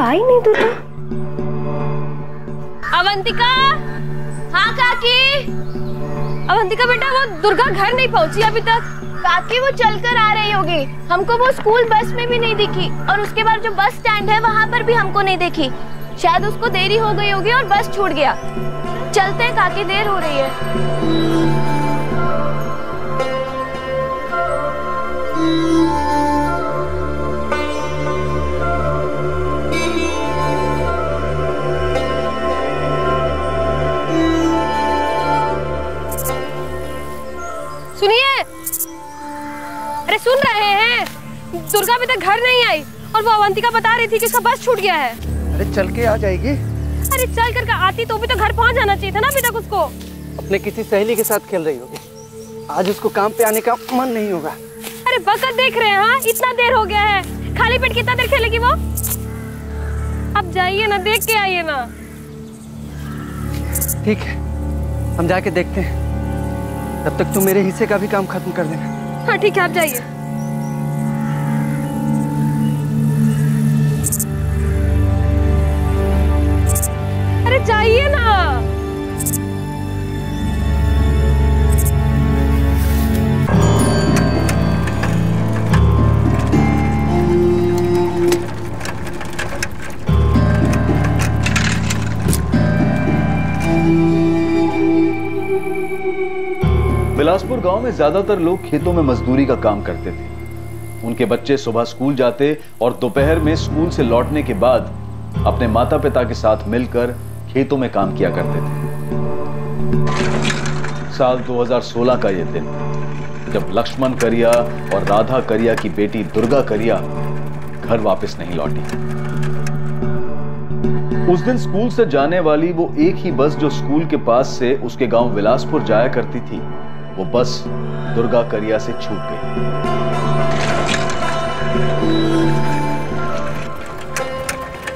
आई नहीं दुर्गा। अवंतिका, हाँ काकी। अवंतिका बेटा, वो दुर्गा घर नहीं पहुंची अभी तक। काकी वो चलकर आ रही होगी, हमको वो स्कूल बस में भी नहीं दिखी, और उसके बाद जो बस स्टैंड है वहाँ पर भी हमको नहीं देखी। शायद उसको देरी हो गई होगी और बस छूट गया। चलते हैं काकी, देर हो रही है। सुनिए, अरे सुन रहे हैं? दुर्गा अभी तक घर नहीं आई और वो अवंतिका बता रही थी कि उसका बस छूट गया है। अरे चल के आ जाएगी। अरे चल कर आती तो भी तो घर पहुंच जाना चाहिए था ना अभी तक उसको। अपने किसी सहेली के साथ खेल रही होगी, आज उसको काम पे आने का मन नहीं होगा। अरे वक्त देख रहे हैं, हाँ इतना देर हो गया है, खाली पेट कितना देर खेलेगी वो? अब जाइए ना, देख के आइए ना। ठीक है, हम जाके देखते हैं, तब तक तुम मेरे हिस्से का भी काम खत्म कर देना। हाँ ठीक है, आप जाइए। अरे जाइए ना। बिलासपुर गांव में ज्यादातर लोग खेतों में मजदूरी का काम करते थे। उनके बच्चे सुबह स्कूल जाते और दोपहर में स्कूल से लौटने के बाद अपने माता पिता के साथ मिलकर खेतों में काम किया करते थे। साल 2016 का यह दिन, जब लक्ष्मण करिया और राधा करिया की बेटी दुर्गा करिया घर वापस नहीं लौटी। उस दिन स्कूल से जाने वाली वो एक ही बस जो स्कूल के पास से उसके गांव बिलासपुर जाया करती थी, वो बस दुर्गा करिया से छूट गई।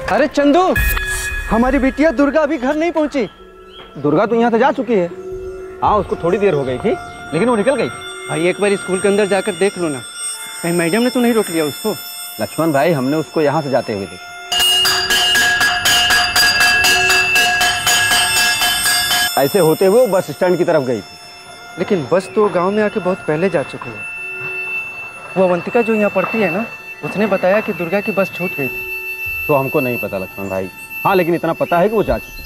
अरे चंदू, हमारी बिटिया दुर्गा अभी घर नहीं पहुंची। दुर्गा तो यहाँ से जा चुकी है। हाँ, उसको थोड़ी देर हो गई थी, लेकिन वो निकल गई। भाई एक बार स्कूल के अंदर जाकर देख लो ना, कहीं मैडम ने तो नहीं रोक लिया उसको। लक्ष्मण भाई, हमने उसको यहाँ से जाते हुए देखा। ऐसे होते हुए वो बस स्टैंड की तरफ गई थी। लेकिन बस तो गांव में आके बहुत पहले जा चुकी है। वो अवंतिका जो यहाँ पढ़ती है ना, उसने बताया कि दुर्गा की बस छूट गई थी। तो हमको नहीं पता लक्ष्मण भाई। हाँ, लेकिन इतना पता है कि वो जा चुकी।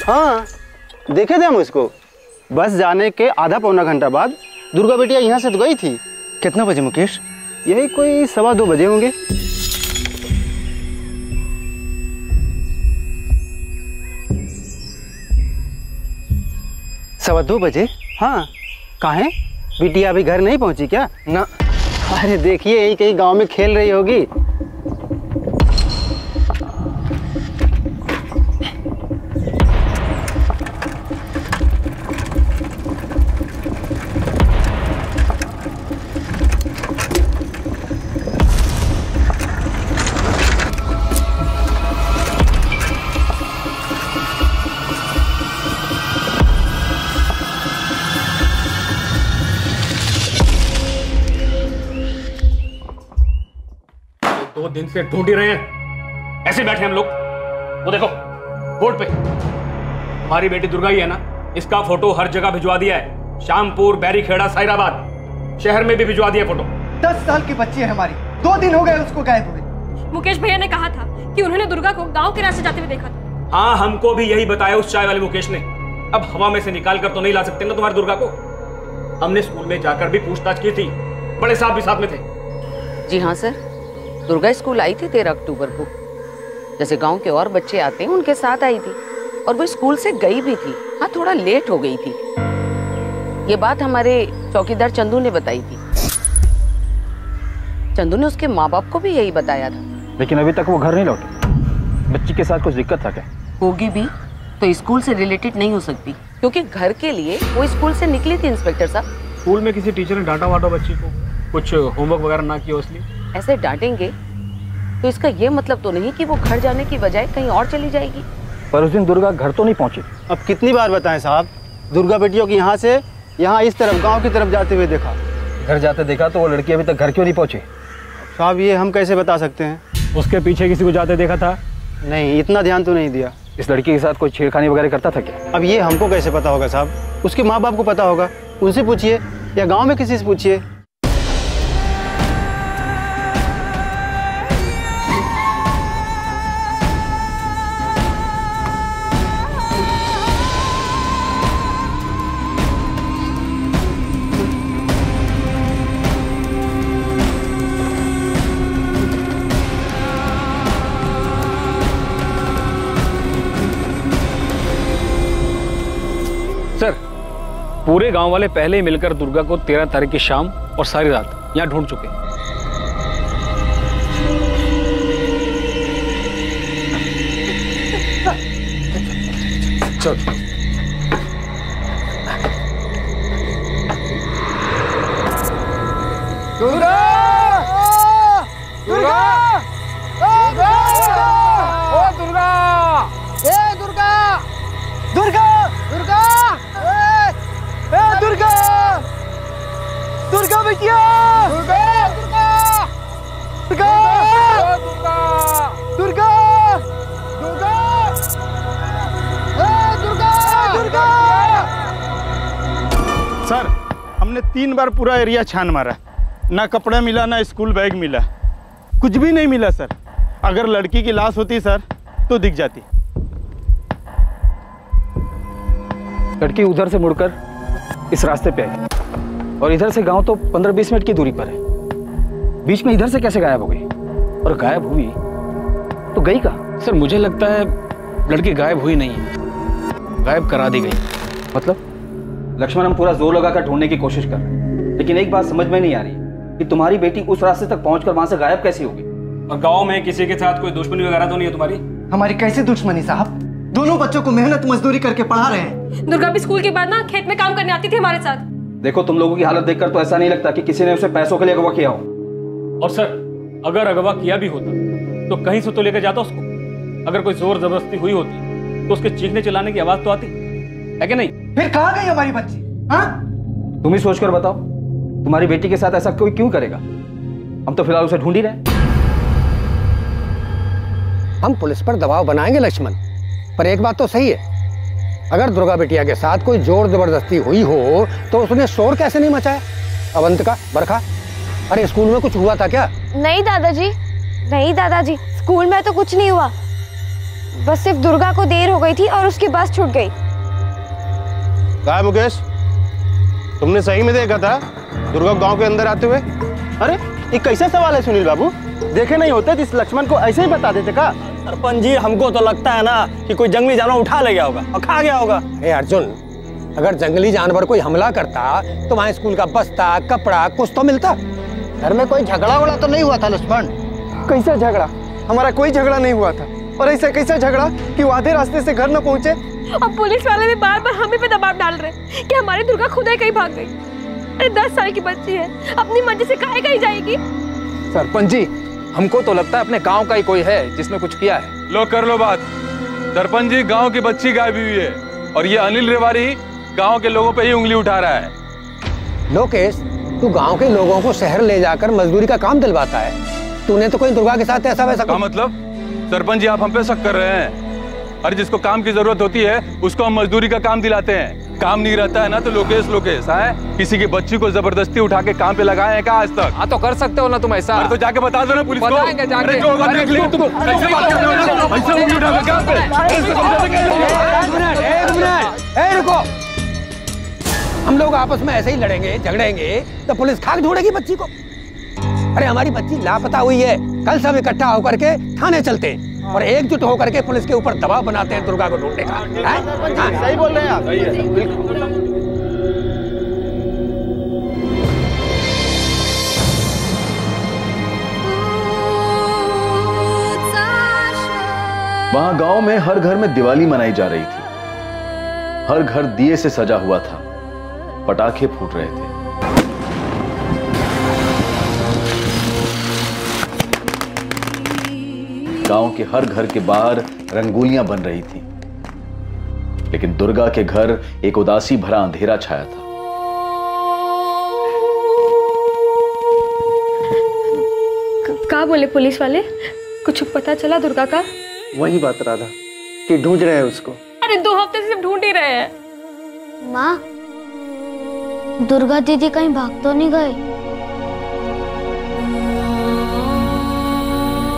हाँ, देखे थे हम उसको। बस जाने के आधा पौना घंटा बाद दुर्गा बेटिया यहाँ से तो गई थी। कितना बजे मुकेश? यही कोई 2:15 बजे होंगे। सवा 2 बजे? हाँ, काहे? बिटिया अभी घर नहीं पहुंची क्या? ना। अरे देखिए, यही कहीं गांव में खेल रही होगी। दिन से ढूंढ ही रहे हैं, ऐसे बैठे हम लोग। वो देखो बोर्ड पे, हमारी बेटी दुर्गा ही है ना, इसका फोटो हर जगह भिजवा दिया है। शामपुर, बैरीखेड़ा, साइराबाद, शहर में भी भिजवा दिया फोटो। 10 साल की बच्ची है हमारी, 2 दिन हो गए उसको गायब हुए। मुकेश भैया ने कहा था कि उन्होंने दुर्गा को गांव के रास्ते जाते हुए देखा था। हाँ, हमको भी यही बताया उस चाय वाले मुकेश ने। अब हवा में से निकाल कर तो नहीं ला सकते ना तुम्हारी दुर्गा को। हमने स्कूल में जाकर भी पूछताछ की थी, बड़े साहब भी साथ में थे। जी हाँ सर, दुर्गा स्कूल आई थी 13 अक्टूबर को, जैसे गांव के और बच्चे आते हैं उनके साथ आई थी, और वो स्कूल से गई भी थी। हाँ, थोड़ा लेट हो गई थी। ये बात हमारे चौकीदार चंदू ने बताई थी। चंदू ने उसके माँ बाप को भी यही बताया था। लेकिन अभी तक वो घर नहीं लौटे। बच्ची के साथ कुछ दिक्कत था क्या? होगी भी तो स्कूल से रिलेटेड नहीं हो सकती, क्योंकि घर के लिए वो स्कूल से निकली थी इंस्पेक्टर साहब। स्कूल में किसी टीचर ने डांटा वाटा बच्ची को, कुछ होमवर्क वगैरह ना किया इसलिए? ऐसे डांटेंगे तो इसका ये मतलब तो नहीं कि वो घर जाने की बजाय कहीं और चली जाएगी। पर उस दिन दुर्गा घर तो नहीं पहुंची। अब कितनी बार बताएं साहब, दुर्गा बेटियों की यहाँ से यहाँ इस तरफ गांव की तरफ जाते हुए देखा। घर जाते देखा तो वो लड़की अभी तक घर क्यों नहीं पहुंची? साहब ये हम कैसे बता सकते हैं? उसके पीछे किसी को जाते देखा था? नहीं, इतना ध्यान तो नहीं दिया। इस लड़की के साथ कोई छेड़खानी वगैरह करता था क्या? अब ये हमको कैसे पता होगा साहब? उसके माँ बाप को पता होगा, उनसे पूछिए या गांव में किसी से पूछिए। सर, पूरे गांव वाले पहले ही मिलकर दुर्गा को 13 तारीख की शाम और सारी रात यहाँ ढूंढ चुके हैं। चलो। दुर्गा! दुर्गा! दुर्गा! ओ दुर्गा! ए दुर्गा! दुर्गा! दुर्गा! ए दुर्गा! दुर्गा बिटिया! दुर्गा! दुर्गा! दुर्गा! दुर्गा! दुर्गा! ए दुर्गा! दुर्गा! सर, हमने 3 बार पूरा एरिया छान मारा, ना कपड़ा मिला ना स्कूल बैग मिला, कुछ भी नहीं मिला सर। अगर लड़की की लाश होती सर तो दिख जाती। लड़की उधर से मुड़कर इस रास्ते पे आई और इधर से गांव तो 15-20 मिनट की दूरी पर है। बीच में इधर से कैसे गायब हो गई? और गायब हुई तो गई कहाँ? सर, मुझे लगता है लड़की गायब हुई नहीं है, गायब करा दी गई। मतलब? लक्ष्मण, हम पूरा जोर लगाकर ढूंढने की कोशिश कर रहे हैं, लेकिन एक बात समझ में नहीं आ रही कि तुम्हारी बेटी उस रास्ते तक पहुंचकर वहां से गायब कैसे हो गई? और गांव में किसी के साथ कोई दुश्मनी वगैरह तो नहीं है तुम्हारी? हमारी कैसे दुश्मनी साहब? दोनों बच्चों को मेहनत मजदूरी करके पढ़ा रहे हैं। दुर्गा भी स्कूल के बाद ना खेत में काम करने आती थी हमारे साथ। देखो, तुम लोगों की हालत देखकर तो ऐसा नहीं लगता कि किसी ने उसे पैसों के लिए अगवा किया हो। और सर, अगर अगवा किया भी होता तो कहीं से तो लेकर जाता उसको। अगर कोई जोर जबरदस्ती हुई होती तो उसके चीखने चिल्लाने की आवाज तो आती है कि नहीं? फिर कहाँ गई हमारी बच्ची? हाँ? तुम ही सोचकर बताओ, तुम्हारी बेटी के साथ ऐसा कोई क्यों करेगा? हम तो फिलहाल उसे ढूंढ ही रहे हैं। हम पुलिस पर दबाव बनाएंगे लक्ष्मण, पर एक बात तो सही है, अगर दुर्गा बिटिया के साथ कोई जोर जबरदस्ती हुई हो तो उसने शोर कैसे नहीं मचाया? अवंतिका, बरखा, अरे स्कूल में कुछ हुआ था क्या? नहीं दादाजी, नहीं दादाजी, स्कूल में तो कुछ नहीं हुआ, बस सिर्फ दुर्गा को देर हो गई थी और उसकी बस छूट गई। क्या मुकेश, तुमने सही में देखा था दुर्गा गांव के अंदर आते हुए? अरे ये कैसा सवाल है सुनील बाबू? देखे नहीं होते जिस लक्ष्मण को ऐसे ही बता देते का? सरपंच जी, हमको तो लगता है ना कि कोई जंगली जानवर उठा ले गया होगा और खा गया होगा। ए अर्जुन, अगर जंगली जानवर कोई हमला करता तो वहाँ स्कूल का बस्ता, कपड़ा कुछ तो मिलता। घर में कोई झगड़ा वगड़ा तो नहीं हुआ था लक्ष्मण? कैसा झगड़ा? हमारा कोई झगड़ा नहीं हुआ था। और ऐसा कैसा झगड़ा कि वो आधे रास्ते से घर न पहुंचे? और पुलिस वाले भी बार बार हमें पे दबाव डाल रहे कि हमारी दुर्गा खुद ही कहीं भाग गई। अरे 10 साल की बच्ची है, अपनी मर्जी से काहे कहीं जाएगी? सरपंच जी, हमको तो लगता है अपने गांव का ही कोई है जिसने कुछ किया है। लो कर लो बात। सरपंच जी, गांव की बच्ची गायब हुई है और ये अनिल रेवारी गांव के लोगों पे ही उंगली उठा रहा है। लोकेश, तू गांव के लोगों को शहर ले जाकर मजदूरी का काम दिलवाता है, तूने तो कोई दुर्गा के साथ ऐसा वैसा क्या मतलब? सरपंच जी, आप हम पे शक कर रहे हैं? अरे जिसको काम की जरूरत होती है उसको हम मजदूरी का काम दिलाते हैं। काम नहीं रहता है ना तो लोकेश लोकेश है। किसी की बच्ची को जबरदस्ती उठा के काम पे लगाए हैं क्या आज तक? हाँ तो कर सकते हो ना तुम ऐसा। अरे तो जाके बता दो ना पुलिस को। बताएंगे जाके। अरे जो होगा देख लियो तुम। ऐसे उंगली उठा के काम पे। रुको, हम लोग आपस में ऐसे ही लड़ेंगे झगड़ेंगे तो पुलिस खाक ढूंढेगी बच्ची को? अरे हमारी बच्ची लापता हुई है, कल सब इकट्ठा होकर के थाने चलते हैं और एकजुट होकर के पुलिस के ऊपर दबाव बनाते हैं दुर्गा को ढूंढने का। सही बोल रहे हैं आप। वहां गांव में हर घर में दिवाली मनाई जा रही थी। हर घर दिए से सजा हुआ था, पटाखे फूट रहे थे। गांव के हर घर के बाहर रंगोलियां बन रही थी, लेकिन दुर्गा के घर एक उदासी भरा अंधेरा छाया था। क्या बोले पुलिस वाले? कुछ पता चला दुर्गा का? वही बात राधा कि ढूंढ रहे हैं उसको। अरे 2 हफ्ते से ढूंढ ही रहे हैं। माँ, दुर्गा दीदी कहीं भाग तो नहीं गए?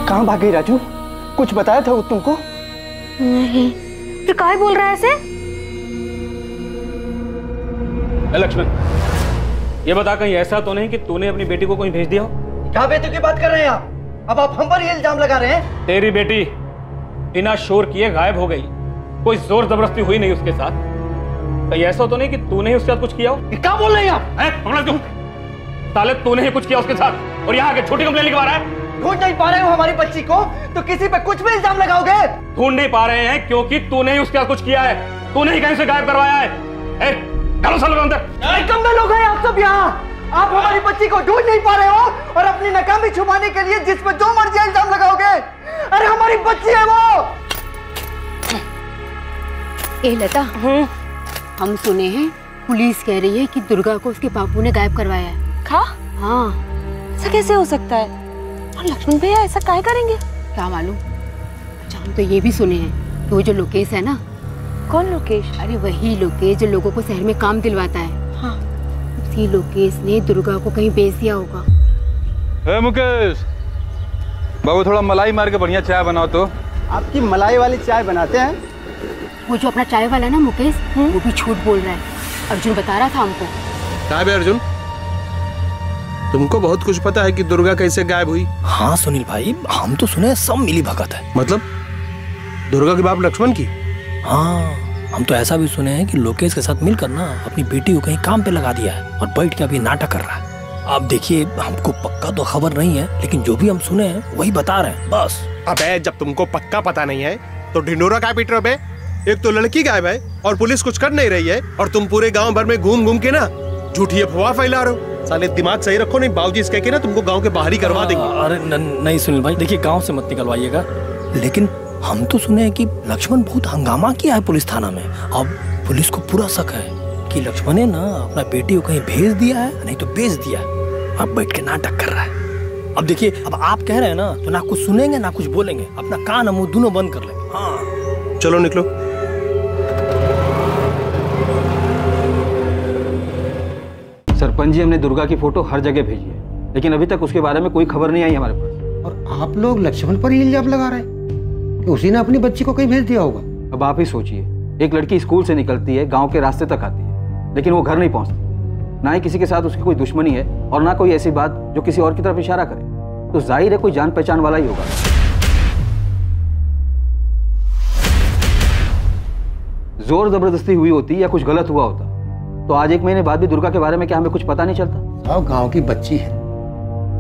कहाँ भाग गई राजू? कुछ बताया था वो तुमको? नहीं। फिर काहे बोल रहा है ऐसे? लक्ष्मण, ये बता कहीं ऐसा तो नहीं कि तूने अपनी बेटी को कहीं भेज दिया हो? क्या बेटी की बात कर रहे हैं आप? अब आप हम पर ही इल्जाम लगा रहे हैं। तेरी बेटी बिना शोर किए गायब हो गई, कोई जोर जबरदस्ती हुई नहीं उसके साथ। कहीं ऐसा तो नहीं कि तूने ही उसके साथ कुछ किया हो? क्या बोल रहे हैं आप? साले तूने ही कुछ किया उसके साथ और यहाँ आके छोटी कंप्लेन लिखवा रहा है। ढूंढ नहीं पा रहे हो हमारी बच्ची को तो किसी पे कुछ भी इल्जाम लगाओगे? ढूंढ नहीं पा रहे हैं क्योंकि तूने ही उसके साथ कुछ किया है, तूने ही कहीं से गायब करवाया है। डालो सालों अंदर। कम लोग हैं आप सब यहाँ। आप हमारी बच्ची को ढूंढ नहीं पा रहे हो और अपनी नाकामी छुपाने के लिए जिस पे जो मर्जी इल्जाम लगाओगे। अरे हमारी बच्ची है वो। ए लता, हम सुने हैं पुलिस कह रही है कि दुर्गा को उसके बापू ने गायब करवाया है। क्या? हाँ। ऐसा कैसे हो सकता है? और लक्ष्मण भैया ऐसा काहे करेंगे? क्या मालूम। अच्छा, हम तो ये भी सुने हैं कि वो जो लोकेश है ना। कौन लोकेश? अरे वही लोकेश जो लोगों को शहर में काम दिलवाता है। हाँ। उसी लोकेश ने दुर्गा को कहीं बेच दिया होगा। ए मुकेश, बाबू थोड़ा मलाई मार के बढ़िया चाय बनाओ तो। आपकी मलाई वाली चाय बनाते हैं? वो जो अपना चाय वाला ना मुकेश, वो भी झूठ बोल रहा है। अर्जुन बता रहा था हमको। क्या बे अर्जुन, तुमको बहुत कुछ पता है कि दुर्गा कैसे गायब हुई? हाँ सुनील भाई, हम तो सुने सब मिली भगत है। मतलब दुर्गा के बाप लक्ष्मण की? हाँ, हम तो ऐसा भी सुने हैं कि लोकेश के साथ मिलकर ना अपनी बेटी को कहीं काम पे लगा दिया है और बैठ के अभी नाटक कर रहा है। आप देखिए, हमको पक्का तो खबर नहीं है, लेकिन जो भी हम सुने हैं वही बता रहे हैं बस। अबे जब तुमको पक्का पता नहीं है तो ढिंडोरा क्या पीट रहे हो बे? एक तो लड़की गायब है और पुलिस कुछ कर नहीं रही है और तुम पूरे गांव भर में घूम घूम के ना झूठी अफवाह फैला रहे हो। साले दिमाग सही रखो, नहीं बाबूजी इसके के ना तुमको गांव के बाहर ही करवा देंगे। अरे नहीं सुनील भाई, देखिए गांव से मत निकलवाइएगा, लेकिन हम तो सुने हैं कि लक्ष्मण बहुत हंगामा किया है पुलिस थाना में। अब पुलिस को पूरा शक है कि लक्ष्मण ने ना अपना बेटी को कहीं भेज दिया है, नहीं तो बेच दिया है। अब बैठ के नाटक कर रहा है। अब देखिए, अब आप कह रहे हैं ना तो ना कुछ सुनेंगे ना कुछ बोलेंगे, अपना कान मुंह दोनों बंद कर लेंगे। हाँ चलो निकलो। सरपंच जी, हमने दुर्गा की फोटो हर जगह भेजी है, लेकिन अभी तक उसके बारे में कोई खबर नहीं आई हमारे पास। और आप लोग लक्ष्मण पर ही इल्जाम लगा रहे हैं कि उसी ने अपनी बच्ची को कहीं भेज दिया होगा। अब आप ही सोचिए, एक लड़की स्कूल से निकलती है, गांव के रास्ते तक आती है, लेकिन वो घर नहीं पहुंचती। ना ही किसी के साथ उसकी कोई दुश्मनी है और ना कोई ऐसी बात जो किसी और की तरफ इशारा करे, तो जाहिर है कोई जान पहचान वाला ही होगा। जोर जबरदस्ती हुई होती या कुछ गलत हुआ होता तो आज 1 महीने बाद भी दुर्गा के बारे में क्या हमें कुछ पता नहीं चलता? साहब, गांव की बच्ची है,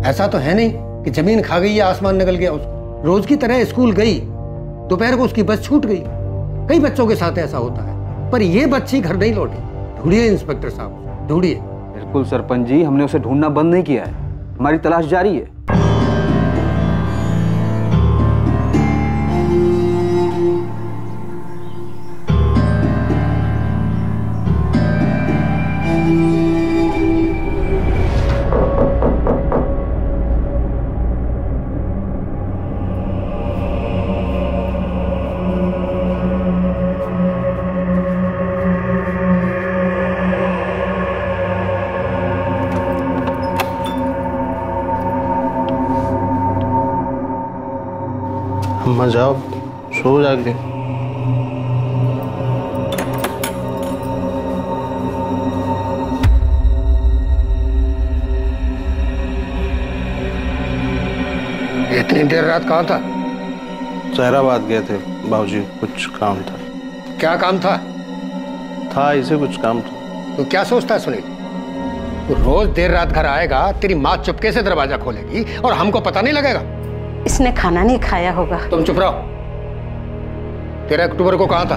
ऐसा तो है नहीं कि जमीन खा गई या आसमान निकल गया उसको। रोज की तरह स्कूल गई, दोपहर को उसकी बस छूट गई। कई बच्चों के साथ ऐसा होता है, पर ये बच्ची घर नहीं लौटी। ढूंढिए इंस्पेक्टर साहब, ढूंढिए। बिल्कुल सरपंच जी, हमने उसे ढूंढना बंद नहीं किया है, हमारी तलाश जारी है। मजा सो जाके। इतनी देर रात कहाँ था? सहराबाद गए थे बाबूजी, कुछ काम था। क्या काम था? था इसे कुछ काम था। तो क्या सोचता है सुनील? तो रोज देर रात घर आएगा, तेरी माँ चुपके से दरवाजा खोलेगी और हमको पता नहीं लगेगा। इसने खाना नहीं खाया होगा। तुम चुप रहो। 13 अक्टूबर को कहाँ था?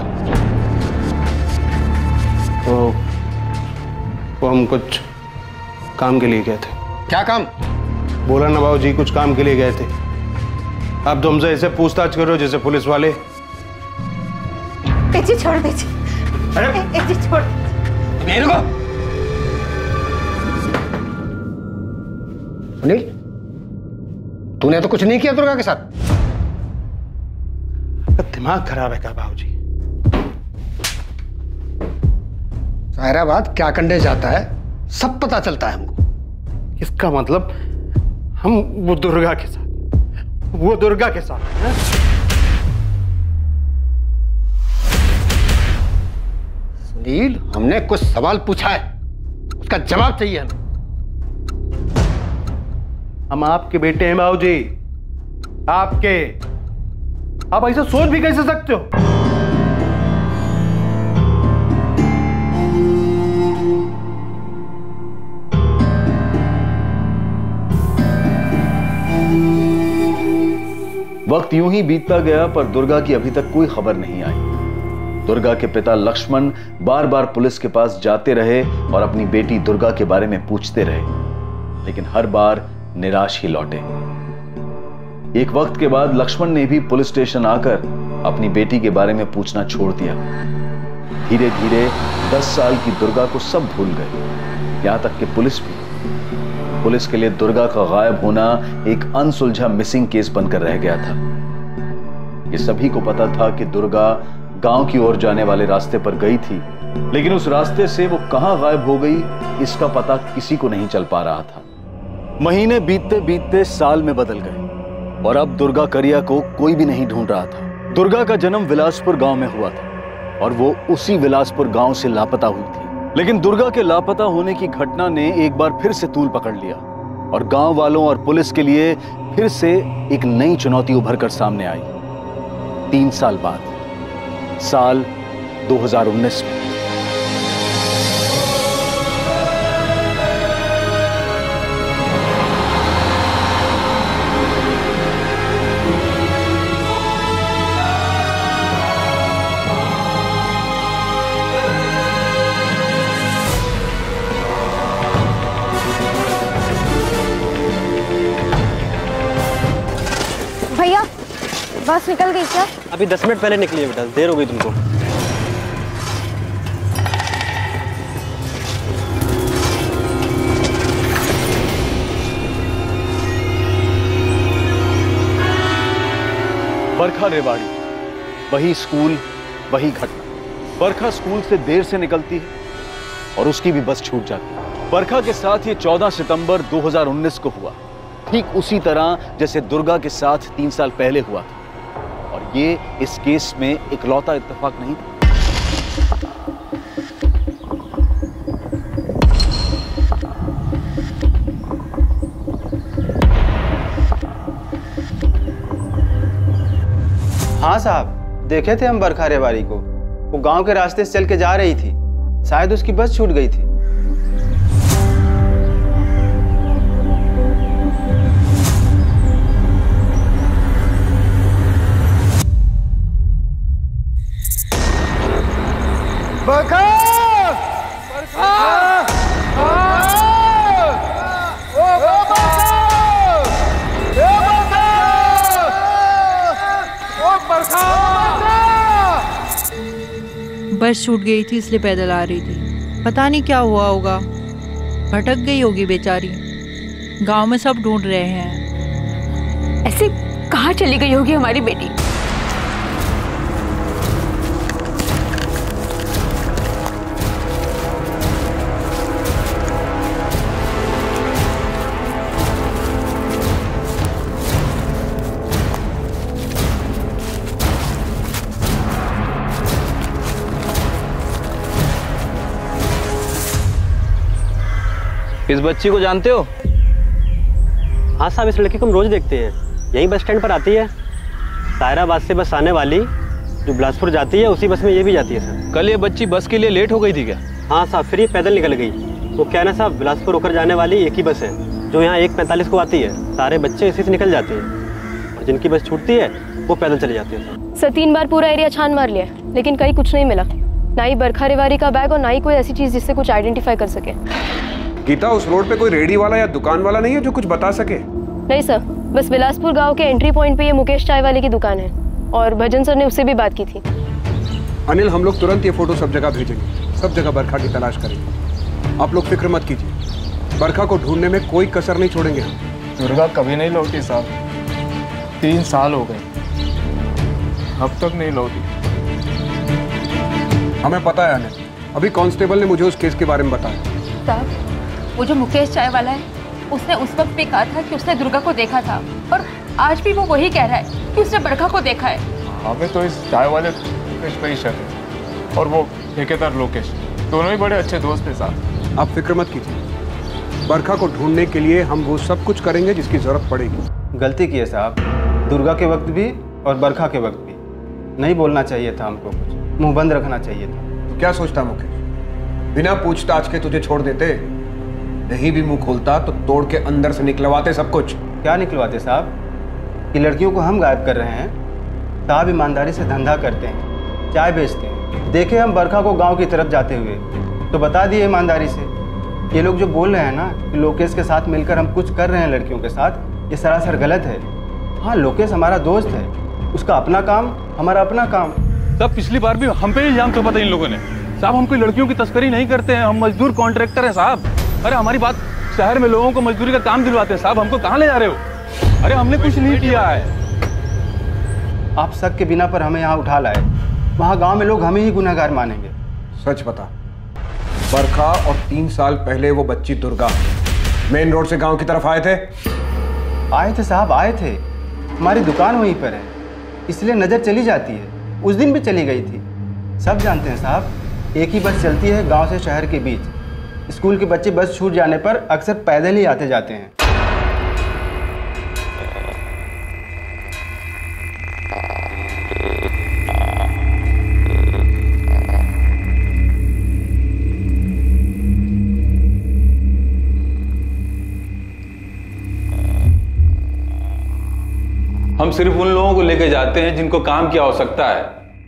वो हम कुछ काम के लिए गए थे। क्या काम? बोला ना बाबूजी, कुछ काम के लिए गए थे। अब तुम हमसे ऐसे पूछताछ करो जैसे पुलिस वाले। जी छोड़ दीजिए। अरे जी छोड़। मेरे को सुनील, तूने तो कुछ नहीं किया दुर्गा के साथ? दिमाग खराब है क्या बाबूजी? सायराबाद क्या करने जाता है सब पता चलता है हमको। इसका मतलब हम वो दुर्गा के साथ हैं? सुनील, हमने कुछ सवाल पूछा है, उसका जवाब चाहिए हमें। हम आपके बेटे हैं बाबूजी, आपके। आप ऐसा सोच भी कैसे सकते हो? वक्त यूं ही बीतता गया पर दुर्गा की अभी तक कोई खबर नहीं आई। दुर्गा के पिता लक्ष्मण बार बार पुलिस के पास जाते रहे और अपनी बेटी दुर्गा के बारे में पूछते रहे, लेकिन हर बार निराश ही लौटे। एक वक्त के बाद लक्ष्मण ने भी पुलिस स्टेशन आकर अपनी बेटी के बारे में पूछना छोड़ दिया। धीरे धीरे 10 साल की दुर्गा को सब भूल गए, यहां तक कि पुलिस भी। पुलिस के लिए दुर्गा का गायब होना एक अनसुलझा मिसिंग केस बनकर रह गया था। ये सभी को पता था कि दुर्गा गांव की ओर जाने वाले रास्ते पर गई थी, लेकिन उस रास्ते से वो कहां गायब हो गई इसका पता किसी को नहीं चल पा रहा था। महीने बीतते बीतते साल में बदल गए और अब दुर्गा करिया को कोई भी नहीं ढूंढ रहा था। दुर्गा का जन्म विलासपुर गांव में हुआ था और वो उसी विलासपुर गांव से लापता हुई थी। लेकिन दुर्गा के लापता होने की घटना ने एक बार फिर से तूल पकड़ लिया और गांव वालों और पुलिस के लिए फिर से एक नई चुनौती उभर कर सामने आई। 3 साल बाद, साल 2019 में। भैया, बस निकल गई क्या? अभी 10 मिनट पहले निकली है बेटा, देर हो गई तुमको। बरखा रेवाड़ी, वही स्कूल, वही घटना। बरखा स्कूल से देर से निकलती है और उसकी भी बस छूट जाती है। बरखा के साथ ये 14 सितंबर 2019 को हुआ, ठीक उसी तरह जैसे दुर्गा के साथ 3 साल पहले हुआ था। और ये इस केस में इकलौता इत्तेफाक नहीं था। हाँ साहब, देखे थे हम बरखा रेवाड़ी को। वो गांव के रास्ते से चल के जा रही थी, शायद उसकी बस छूट गई थी। बस छूट गई थी इसलिए पैदल आ रही थी। पता नहीं क्या हुआ होगा, भटक गई होगी बेचारी। गांव में सब ढूंढ रहे हैं। ऐसे कहाँ चली गई होगी हमारी बेटी? इस बच्ची को जानते हो? हाँ साहब, इस लड़की को हम रोज देखते हैं, यही बस स्टैंड पर आती है। सायराबाद से बस आने वाली जो बिलासपुर जाती है उसी बस में ये भी जाती है सर। कल ये बच्ची बस के लिए लेट हो गई थी क्या? हाँ साहब, फिर ये पैदल निकल गई। वो क्या ना साहब, बिलासपुर होकर जाने वाली एक ही बस है जो यहाँ 1:45 को आती है। सारे बच्चे इसी से निकल जाते हैं और जिनकी बस छूटती है वो पैदल चले जाते हैं। सर 3 बार पूरा एरिया छान मार लिया लेकिन कहीं कुछ नहीं मिला, ना ही बरखा रेवाड़ी का बैग और ना ही कोई ऐसी चीज जिससे कुछ आइडेंटिफाई कर सके। गीता, उस रोड पे कोई रेडी वाला या दुकान वाला नहीं है जो कुछ बता सके? नहीं सर, बस बिलासपुर गांव के एंट्री पॉइंट पे ये मुकेश चाय वाले की दुकान है और भजन सर ने उससे भी बात की थी। अनिल, हम लोग तुरंत ये फोटो सब जगह भेजेंगे, सब जगह बरखा की तलाश करेंगे। आप लोग फिक्र मत कीजिए, बरखा को ढूंढने में कोई कसर नहीं छोड़ेंगे हम। दुर्गा कभी नहीं लौटी साहब, 3 साल हो गए। अब तक नहीं लौटी। हमें पता है अनिल, अभी कांस्टेबल ने मुझे उस केस के बारे में बताया। साहब, वो जो मुकेश चाय वाला है, उसने उस वक्त भी कहा था कि उसने दुर्गा को देखा था, और आज भी वो वही कह रहा है कि उसने बरखा को देखा है। हमें तो इस चाय वाले मुकेश पे ही शक है, और वो ठेकेदार लोकेश, दोनों ही बड़े अच्छे दोस्त थे साहब। आप फिक्र मत कीजिए, बरखा को ढूंढने के लिए हम वो सब कुछ करेंगे जिसकी जरूरत पड़ेगी। गलती की है साहब, दुर्गा के वक्त भी और बरखा के वक्त भी। नहीं बोलना चाहिए था हमको, कुछ मुंह बंद रखना चाहिए था। तो क्या सोचता मुकेश, बिना पूछताछ के तुझे छोड़ देते? नहीं भी मुंह खोलता तो तोड़ के अंदर से निकलवाते सब कुछ। क्या निकलवाते साहब? कि लड़कियों को हम गायब कर रहे हैं। साहब ईमानदारी से धंधा करते हैं, चाय बेचते हैं। देखे हम बरखा को गांव की तरफ जाते हुए तो बता दिए ईमानदारी से। ये लोग जो बोल रहे हैं ना कि लोकेश के साथ मिलकर हम कुछ कर रहे हैं लड़कियों के साथ, ये सरासर गलत है। हाँ, लोकेश हमारा दोस्त है, उसका अपना काम, हमारा अपना काम। सब पिछली बार भी हम पे इल्जाम थोपा था इन लोगों ने। साहब हम कोई लड़कियों की तस्करी नहीं करते हैं, हम मजदूर कॉन्ट्रैक्टर हैं साहब। अरे हमारी बात, शहर में लोगों को मजदूरी का काम दिलवाते हैं साहब, हमको कहाँ ले जा रहे हो? अरे हमने कुछ नहीं किया है। आप शक के बिना पर हमें यहाँ उठा लाए, वहाँ गांव में लोग हमें ही गुनहगार मानेंगे। सच बता, बरखा और 3 साल पहले वो बच्ची दुर्गा मेन रोड से गांव की तरफ आए थे? आए थे साहब, आए थे। हमारी दुकान वहीं पर है, इसलिए नज़र चली जाती है। उस दिन भी चली गई थी। सब जानते हैं साहब, एक ही बस चलती है गांव से शहर के बीच। स्कूल के बच्चे बस छूट जाने पर अक्सर पैदल ही आते जाते हैं। हम सिर्फ उन लोगों को लेके जाते हैं जिनको काम की आवश्यकता है,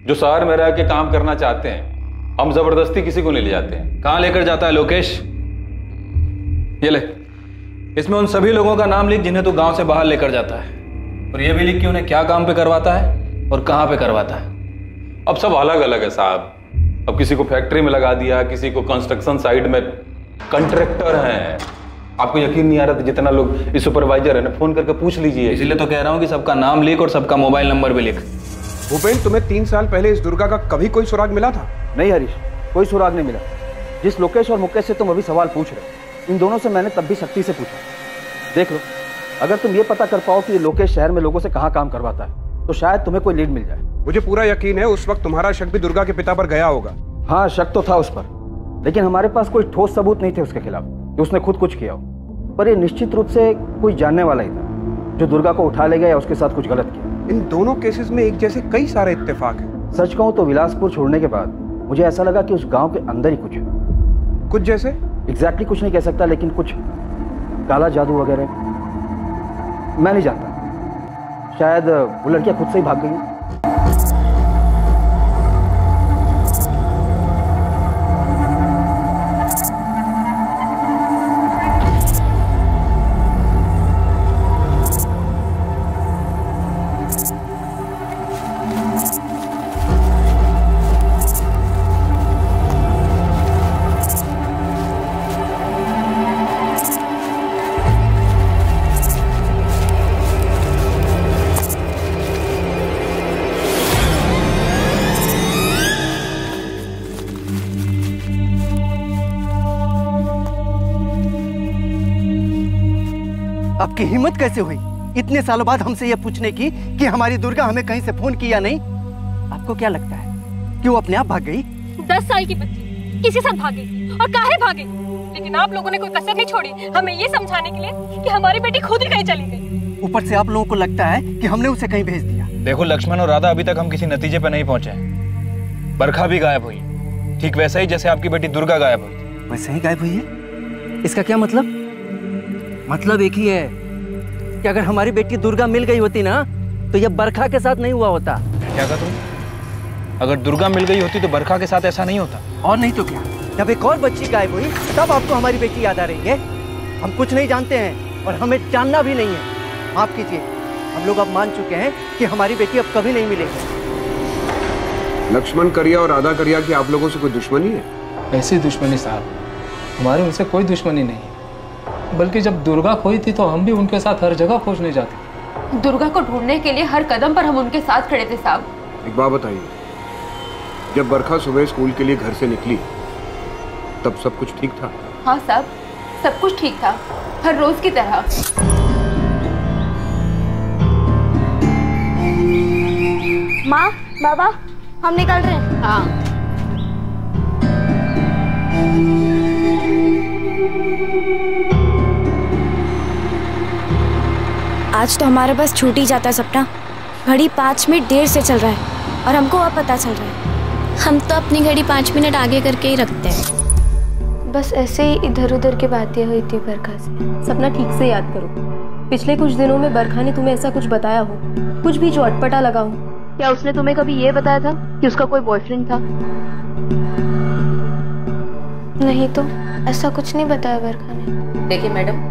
जो शहर में रह के काम करना चाहते हैं। हम जबरदस्ती किसी को नहीं ले जाते हैं। कहाँ लेकर जाता है लोकेश? ये ले, इसमें उन सभी लोगों का नाम लिख जिन्हें तू गांव से बाहर लेकर जाता है, और ये भी लिख कि उन्हें क्या काम पे करवाता है और कहाँ पे करवाता है। अब सब अलग अलग है साहब। अब किसी को फैक्ट्री में लगा दिया, किसी को कंस्ट्रक्शन साइड में कॉन्ट्रैक्टर हैं। आपको यकीन नहीं आ रहा था जितना लोग इस सुपरवाइजर है ना, फोन करके पूछ लीजिए। इसीलिए तो कह रहा हूँ कि सबका नाम लिख और सबका मोबाइल नंबर भी लिख। भूपेन, तुम्हें 3 साल पहले इस दुर्गा का कभी कोई सुराग मिला था? नहीं हरीश, कोई सुराग नहीं मिला। जिस लोकेश और मुकेश से तुम अभी सवाल पूछ रहे हो, इन दोनों से मैंने तब भी सख्ती से पूछा। देख लो, अगर तुम ये पता कर पाओ कि ये लोकेश शहर में लोगों से कहाँ काम करवाता है, तो शायद तुम्हें कोई लीड मिल जाए। मुझे पूरा यकीन है उस वक्त तुम्हारा शक भी दुर्गा के पिता पर गया होगा। हाँ, शक तो था उस पर, लेकिन हमारे पास कोई ठोस सबूत नहीं थे उसके खिलाफ कि उसने खुद कुछ किया हो। पर ये निश्चित रूप से कोई जानने वाला ही था जो दुर्गा को उठा ले गया या उसके साथ कुछ गलत किया। इन दोनों केसेस में एक जैसे कई सारे इत्तेफाक हैं। सच कहूँ तो विलासपुर छोड़ने के बाद मुझे ऐसा लगा कि उस गांव के अंदर ही कुछ है। कुछ जैसे? एग्जैक्टली कुछ नहीं कह सकता, लेकिन कुछ काला जादू वगैरह मैं नहीं जानता। शायद वो लड़कियां खुद से ही भाग गई। आपकी हिम्मत कैसे हुई इतने सालों बाद हमसे यह पूछने की कि हमारी दुर्गा हमें कहीं से फोन किया नहीं? आपको क्या लगता है कि वो अपने आप भाग गई? 10 साल की बच्ची किसी साथ भागी, और काहे भागी? लेकिन आप लोगों ने कोई कसर नहीं छोड़ी हमें ये समझाने के लिए कि हमारी बेटी खुद ही कहीं चली गई। ऊपर से आप लोगों को लगता है कि हमने उसे कहीं भेज दिया। देखो लक्ष्मण और राधा, अभी तक हम किसी नतीजे पे नहीं पहुंचे। बरखा भी गायब हुई, ठीक वैसा ही जैसे आपकी बेटी दुर्गा गायब हुई। वैसे ही गायब हुई है? इसका क्या मतलब? मतलब एक ही है कि अगर हमारी बेटी दुर्गा मिल गई होती ना, तो यह बरखा के साथ नहीं हुआ होता। क्या कहा तुम? अगर दुर्गा मिल गई होती तो बरखा के साथ ऐसा नहीं होता। और नहीं तो क्या, जब एक और बच्ची गायब हुई तब आपको हमारी बेटी याद आ रही है? हम कुछ नहीं जानते हैं और हमें जानना भी नहीं है। माफ कीजिए, हम लोग अब मान चुके हैं कि हमारी बेटी अब कभी नहीं मिलेगी। लक्ष्मण करिया और राधा करिया की आप लोगों से कोई दुश्मनी है? ऐसी दुश्मनी साहब, हमारी उनसे कोई दुश्मनी नहीं, बल्कि जब दुर्गा खोई थी तो हम भी उनके साथ हर जगह खोजने जाते। दुर्गा को ढूंढने के लिए हर कदम पर हम उनके साथ खड़े थे साहब। एक बात बताइए, जब बरखा सुबह स्कूल के लिए घर से निकली तब सब कुछ ठीक था? हाँ साहब, सब कुछ ठीक था, हर रोज की तरह। माँ, बाबा, हम निकल रहे हैं। हाँ। आज तो हमारे पास छूट ही जाता है सपना। घड़ी 5 मिनट देर से चल रहा है और हमको अब पता चल रहा है। हम तो अपनी घड़ी 5 मिनट आगे करके ही रखते हैं। बस ऐसे ही इधर उधर की बातें हुई थी बरखा से। सपना, ठीक से याद करो, पिछले कुछ दिनों में बरखा ने तुम्हें ऐसा कुछ बताया हो, कुछ भी जो अटपटा लगा हो? क्या उसने तुम्हें कभी ये बताया था कि उसका कोई बॉयफ्रेंड था? नहीं तो, ऐसा कुछ नहीं बताया बरखा ने। देखिए मैडम,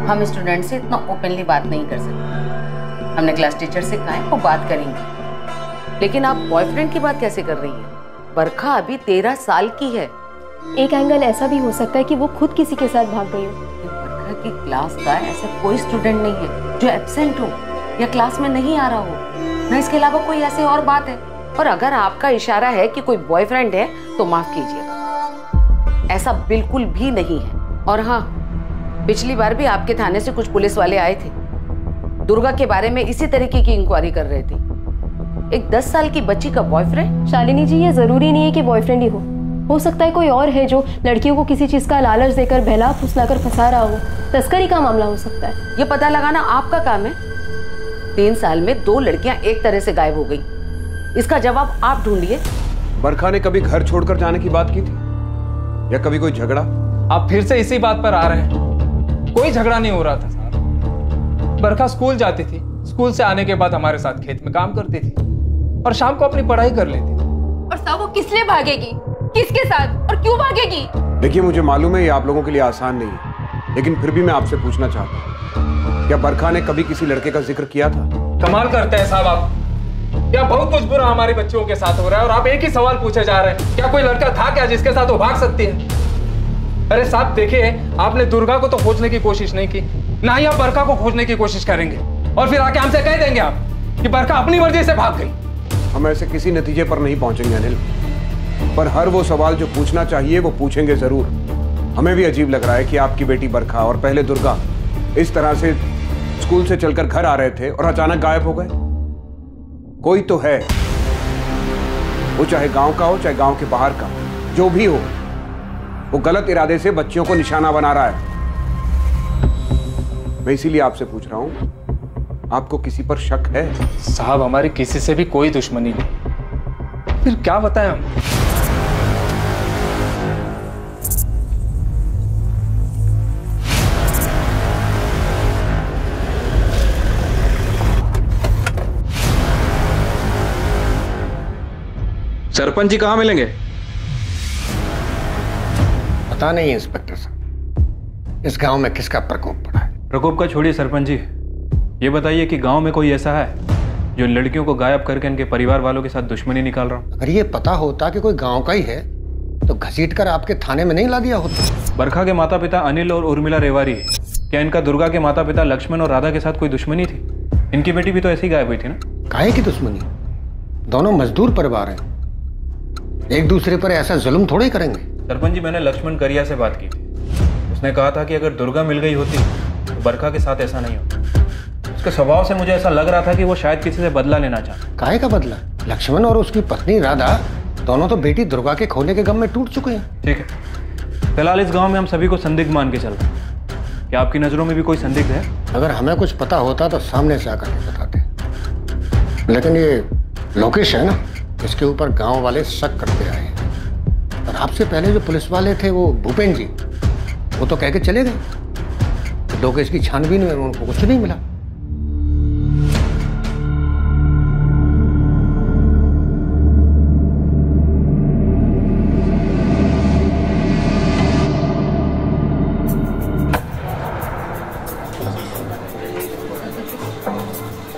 हम स्टूडेंट से इतना ओपनली बात नहीं कर सकते। हमने क्लास टीचर से कहा है वो बात करेंगे, लेकिन आप बॉयफ्रेंड की बात कैसे कर रही हैं? बरखा अभी 13 साल की है। एक एंगल ऐसा भी हो सकता है कि वो खुद किसी के साथ भाग गई हो। बरखा की क्लास का ऐसा कोई स्टूडेंट नहीं है जो एब्सेंट हो या क्लास में नहीं आ रहा हो, ना इसके अलावा कोई ऐसी और बात है। और अगर आपका इशारा है कि कोई बॉयफ्रेंड है तो माफ कीजिएगा, ऐसा बिल्कुल भी नहीं है। और हाँ, पिछली बार भी आपके थाने से कुछ पुलिस वाले आए थे, दुर्गा के बारे में इसी तरीके की इंक्वायरी कर रहे थे। एक 10 साल की बच्ची का बॉयफ्रेंड? शालिनी जी, ये जरूरी नहीं है कि बॉयफ्रेंड ही हो सकता है कोई और है जो लड़कियों को किसी चीज का लालच देकर बहला फुसलाकर फंसा रहा हो। तस्करी का मामला हो सकता है। ये पता लगाना आपका काम है। 3 साल में 2 लड़कियां एक तरह से गायब हो गई, इसका जवाब आप ढूंढिए। बरखा ने कभी घर छोड़कर जाने की बात की थी या कभी कोई झगड़ा? आप फिर से इसी बात पर आ रहे हैं। कोई झगड़ा नहीं हो रहा था साहब। बरखा स्कूल जाती थी, स्कूल से आने के बाद हमारे साथ खेत में काम करती थी और शाम को अपनी पढ़ाई कर लेती थी। और साहब, वो किस लिए भागेगी, किसके साथ और क्यों भागेगी? देखिए, मुझे मालूम है ये आप लोगों के लिए आसान नहीं है, लेकिन फिर भी मैं आपसे पूछना चाहता हूँ, क्या बरखा ने कभी किसी लड़के का जिक्र किया था? कमाल करते हैं साहब आप। क्या बहुत कुछ बुरा हमारे बच्चों के साथ हो रहा है और आप एक ही सवाल पूछे जा रहे हैं, क्या कोई लड़का था क्या जिसके साथ वो भाग सकती है? अरे साहब देखिए, आपने दुर्गा को तो खोजने की कोशिश नहीं की, ना ही आप बरखा को खोजने की कोशिश करेंगे, और फिर आके हमसे कह देंगे आप कि बरखा अपनी मर्जी से भाग गई। हम ऐसे किसी नतीजे पर नहीं पहुंचेंगे अनिल, पर हर वो सवाल जो पूछना चाहिए वो पूछेंगे जरूर। हमें भी अजीब लग रहा है कि आपकी बेटी बरखा और पहले दुर्गा इस तरह से स्कूल से चलकर घर आ रहे थे और अचानक गायब हो गए। कोई तो है, वो चाहे गांव का हो चाहे गांव के बाहर का, जो भी हो, वो गलत इरादे से बच्चियों को निशाना बना रहा है। मैं इसीलिए आपसे पूछ रहा हूं, आपको किसी पर शक है? साहब, हमारी किसी से भी कोई दुश्मनी नहीं, फिर क्या बताएं हम? सरपंच जी कहाँ मिलेंगे? पता नहीं इंस्पेक्टर साहब, इस गांव में किसका प्रकोप पड़ा है। प्रकोप का छोड़िए सरपंच जी, ये बताइए कि गांव में कोई ऐसा है जो इन लड़कियों को गायब करके इनके परिवार वालों के साथ दुश्मनी निकाल रहा हूँ? अगर ये पता होता कि कोई गांव का ही है तो घसीट कर आपके थाने में नहीं ला दिया होता। बरखा के माता पिता अनिल और उर्मिला रेवारी है, क्या इनका दुर्गा के माता पिता लक्ष्मण और राधा के साथ कोई दुश्मनी थी? इनकी बेटी भी तो ऐसी गायब हुई थी ना। काहे की दुश्मनी? दोनों मजदूर परिवार हैं, एक दूसरे पर ऐसा जुल्म थोड़े ही करेंगे। सरपंच जी, मैंने लक्ष्मण करिया से बात की थी, उसने कहा था कि अगर दुर्गा मिल गई होती तो बरखा के साथ ऐसा नहीं होता। उसके स्वभाव से मुझे ऐसा लग रहा था कि वो शायद किसी से बदला लेना चाहता। काहे का बदला? लक्ष्मण और उसकी पत्नी राधा दोनों तो बेटी दुर्गा के खोने के गम में टूट चुके हैं। ठीक है, फिलहाल इस गांव में हम सभी को संदिग्ध मान के चल रहे हैं। क्या आपकी नजरों में भी कोई संदिग्ध है? अगर हमें कुछ पता होता तो सामने से आकर के बताते, लेकिन ये लोकेश है ना, इसके ऊपर गांव वाले शक करते आए हैं। और आपसे पहले जो पुलिस वाले थे वो भूपेन जी, वो तो कह के चले गए। लोकेश की छानबीन में उनको कुछ नहीं मिला।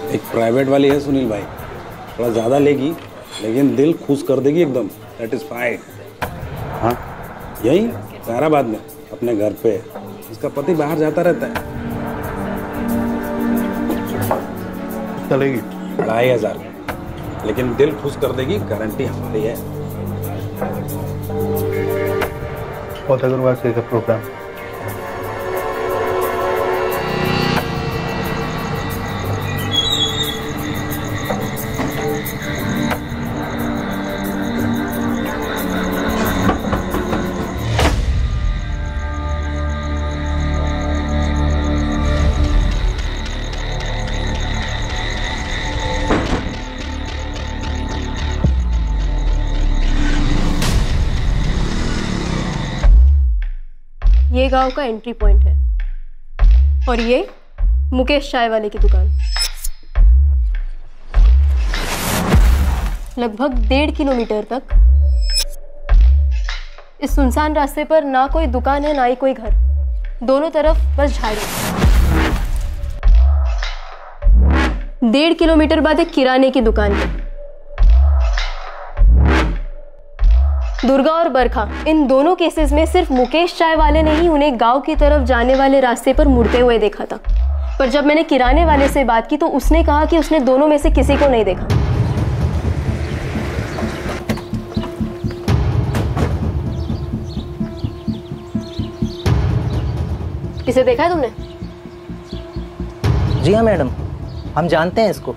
एक प्राइवेट वाली है सुनील भाई, थोड़ा ज़्यादा लेगी लेकिन दिल खुश कर देगी एकदम, सेटिस्फाइड। हाँ, यही खैराबाद में अपने घर पे। इसका पति बाहर जाता रहता है। चलेगी 2500। लेकिन दिल खुश कर देगी, गारंटी हमारी है। बहुत अग्रवाल का प्रोग्राम ये गांव का एंट्री पॉइंट है और ये मुकेश चाय वाले की दुकान। लगभग 1.5 किलोमीटर तक इस सुनसान रास्ते पर ना कोई दुकान है ना ही कोई घर, दोनों तरफ बस झाड़ी। 1.5 किलोमीटर बाद एक किराने की दुकान है। दुर्गा और बरखा, इन दोनों केसेस में सिर्फ मुकेश चाय वाले ने ही उन्हें गांव की तरफ जाने वाले रास्ते पर मुड़ते हुए देखा था। पर जब मैंने किराने वाले से बात की तो उसने कहा कि उसने दोनों में से किसी को नहीं देखा। इसे देखा है तुमने? जी हाँ मैडम, हम जानते हैं इसको।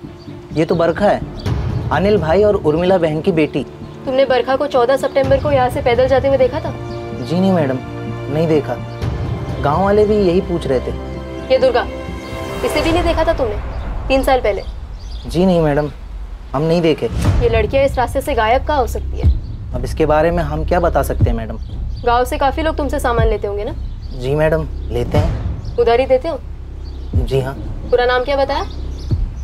ये तो बरखा है, अनिल भाई और उर्मिला बहन की बेटी। तुमने बरखा को 14 सितंबर को यहाँ से पैदल जाते हुए देखा था? जी नहीं मैडम, नहीं देखा। गांव वाले भी यही पूछ रहे थे। ये दुर्गा, इसे भी नहीं देखा था तुमने 3 साल पहले? जी नहीं मैडम, हम नहीं देखे। ये लड़कियाँ इस रास्ते से गायब कहाँ हो सकती है? अब इसके बारे में हम क्या बता सकते हैं मैडम। गाँव से काफी लोग तुमसे सामान लेते होंगे ना? जी मैडम, लेते हैं। उधार ही देते हो? जी हाँ। पूरा नाम क्या बताया?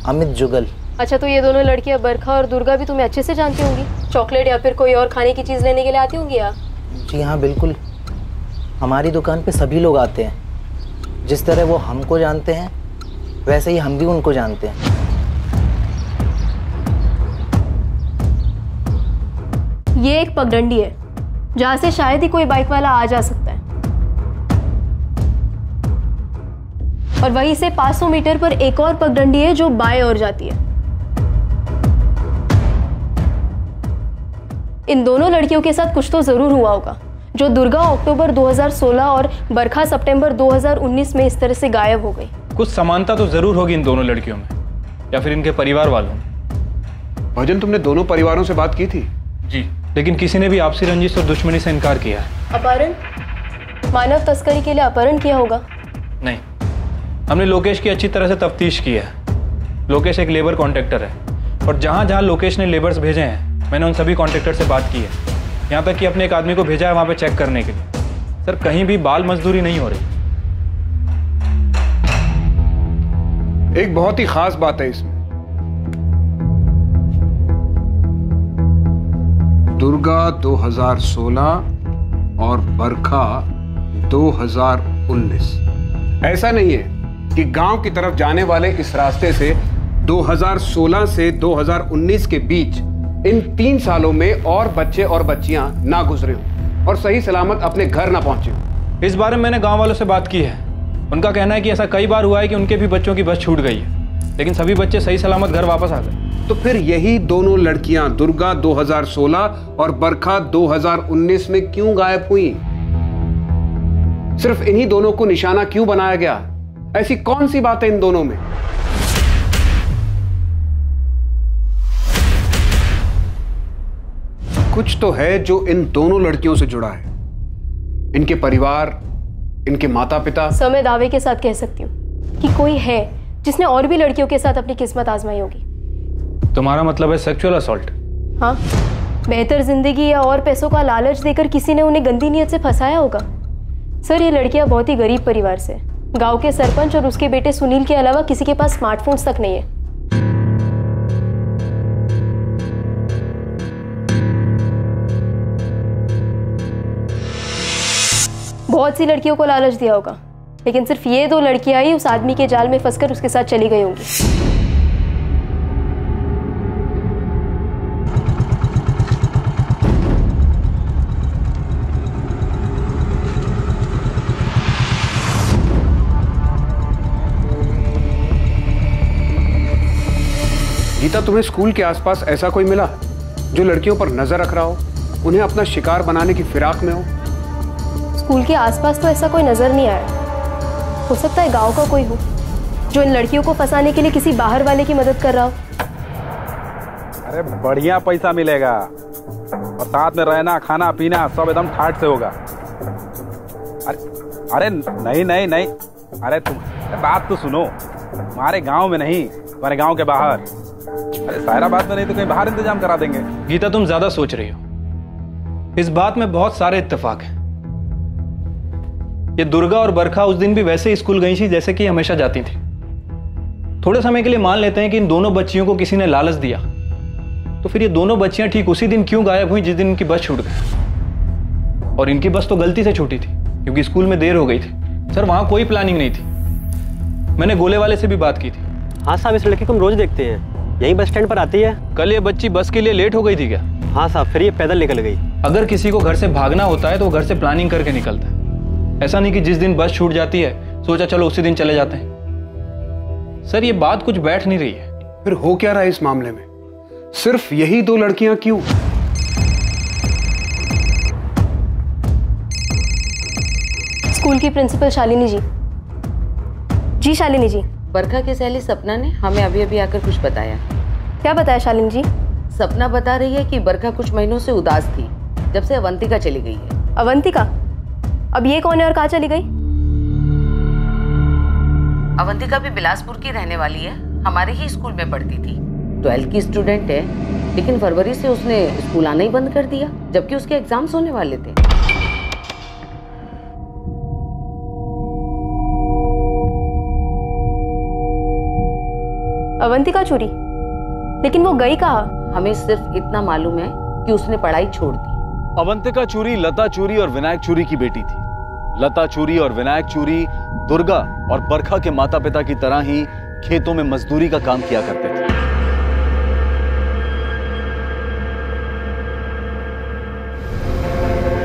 अमित जुगल। अच्छा, तो ये दोनों लड़कियां बरखा और दुर्गा भी तुम्हें अच्छे से जानती होंगी? चॉकलेट या फिर कोई और खाने की चीज़ लेने के लिए आती होंगी यहाँ? जी हाँ बिल्कुल, हमारी दुकान पे सभी लोग आते हैं। जिस तरह वो हमको जानते हैं वैसे ही हम भी उनको जानते हैं। ये एक पगडंडी है जहाँ से शायद ही कोई बाइक वाला आ जा सकता है, और वहीं से 500 मीटर पर एक और पगडंडी है जो बाएं ओर जाती है। इन दोनों लड़कियों के साथ कुछ तो जरूर हुआ होगा जो दुर्गा अक्टूबर 2016 और बरखा सितंबर 2019 में इस तरह से गायब हो गई। कुछ समानता तो जरूर होगी इन दोनों लड़कियों में, या फिर इनके परिवार वालों में। भजन, तुमने दोनों परिवारों से बात की थी? जी, लेकिन किसी ने भी आपसी रंजिश और दुश्मनी से इनकार किया है। अपहरण, मानव तस्करी के लिए अपहरण किया होगा? नहीं, हमने लोकेश की अच्छी तरह से तफ्तीश की है। लोकेश एक लेबर कॉन्ट्रैक्टर है और जहाँ जहाँ लोकेश ने लेबर्स भेजे हैं मैंने उन सभी कॉन्ट्रैक्टर से बात की है। यहाँ तक कि अपने एक आदमी को भेजा है वहाँ पे चेक करने के लिए। सर, कहीं भी बाल मजदूरी नहीं हो रही। एक बहुत ही खास बात है इसमें। दुर्गा 2016 और बरखा 2019। ऐसा नहीं है कि गांव की तरफ जाने वाले इस रास्ते से 2016 से 2019 के बीच इन 3 सालों में और बच्चे और बच्चियां ना गुजरे हों और सही सलामत अपने घर ना पहुंचे हों। इस बारे में मैंने गांव वालों से बात की है। उनका कहना है कि ऐसा कई बार हुआ है कि उनके भी बच्चों की बस छूट गई है, लेकिन सभी बच्चे सही सलामत घर वापस आ गए। तो फिर यही दोनों लड़कियां दुर्गा 2016 और बरखा 2019 में क्यों गायब हुई? सिर्फ इन्हीं दोनों को निशाना क्यों बनाया गया? ऐसी कौन सी बात है इन दोनों में? कुछ तो है जो इन दोनों लड़कियों से जुड़ा है। इनके परिवार, इनके माता पिता। सर, मैं दावे के साथ कह सकती हूँ कि कोई है जिसने और भी लड़कियों के साथ अपनी किस्मत आजमाई होगी। तुम्हारा मतलब है सेक्सुअल असॉल्ट? हाँ, बेहतर जिंदगी या और पैसों का लालच देकर किसी ने उन्हें गंदी नीयत से फंसाया होगा। सर, ये लड़कियां बहुत ही गरीब परिवार से, गांव के सरपंच और उसके बेटे सुनील के अलावा किसी के पास स्मार्टफोन्स तक नहीं है। बहुत सी लड़कियों को लालच दिया होगा, लेकिन सिर्फ ये 2 लड़कियां ही उस आदमी के जाल में फंसकर उसके साथ चली गई होंगी। गीता, तुम्हें स्कूल के आसपास ऐसा कोई मिला जो लड़कियों पर नजर रख रहा हो, उन्हें अपना शिकार बनाने की फिराक में हो? स्कूल के आसपास तो ऐसा कोई नजर नहीं आया। हो सकता है गांव का कोई हो जो इन लड़कियों को फंसाने के लिए किसी बाहर वाले की मदद कर रहा हो। अरे बढ़िया पैसा मिलेगा और साथ में रहना खाना पीना सब एकदम ठाट से होगा। अरे नहीं नहीं नहीं, अरे तुम बात तो सुनो, हमारे गांव में नहीं, हमारे गांव के बाहर। अरे सायराबाद में नहीं तो कहीं बाहर इंतजाम करा देंगे। गीता, तुम ज्यादा सोच रही हो। इस बात में बहुत सारे इत्तेफाक हैं। ये दुर्गा और बरखा उस दिन भी वैसे ही स्कूल गई थी जैसे कि हमेशा जाती थी। थोड़े समय के लिए मान लेते हैं कि इन दोनों बच्चियों को किसी ने लालच दिया, तो फिर ये दोनों बच्चियां ठीक उसी दिन क्यों गायब हुई जिस दिन इनकी बस छूट गई? और इनकी बस तो गलती से छूटी थी क्योंकि स्कूल में देर हो गई थी। सर, वहां कोई प्लानिंग नहीं थी। मैंने गोले वाले से भी बात की थी। हाँ साहब, इस लड़की को हम रोज देखते हैं, यही बस स्टैंड पर आती है। कल ये बच्ची बस के लिए लेट हो गई थी क्या? हाँ साहब, फिर ये पैदल निकल गई। अगर किसी को घर से भागना होता है तो घर से प्लानिंग करके निकलता है। ऐसा नहीं कि जिस दिन बस छूट जाती है सोचा चलो उसी दिन चले जाते हैं। सर, ये बात कुछ बैठ नहीं रही है। फिर हो क्या रहा है इस मामले में? सिर्फ यही दो लड़कियां क्यों? स्कूल की प्रिंसिपल शालिनी जी। जी शालिनी जी। बरखा की सहेली सपना ने हमें अभी अभी आकर कुछ बताया। क्या बताया शालिनी जी? सपना बता रही है कि बरखा कुछ महीनों से उदास थी जब से अवंतिका चली गई है। अवंतिका? अब ये कौन है और कहाँ चली गई? अवंतिका भी बिलासपुर की रहने वाली है, हमारे ही स्कूल में पढ़ती थी। 12th की स्टूडेंट है, लेकिन फरवरी से उसने स्कूल आना ही बंद कर दिया जबकि उसके एग्जाम्स होने वाले थे। अवंतिका चोरी? लेकिन वो गई कहाँ? हमें सिर्फ इतना मालूम है कि उसने पढ़ाई छोड़ दी। अवंतिका चूरी लता चूरी और विनायक चूरी की बेटी थी। लता चूरी और विनायक चूरी दुर्गा और बरखा के माता पिता की तरह ही खेतों में मजदूरी का काम किया करते थे।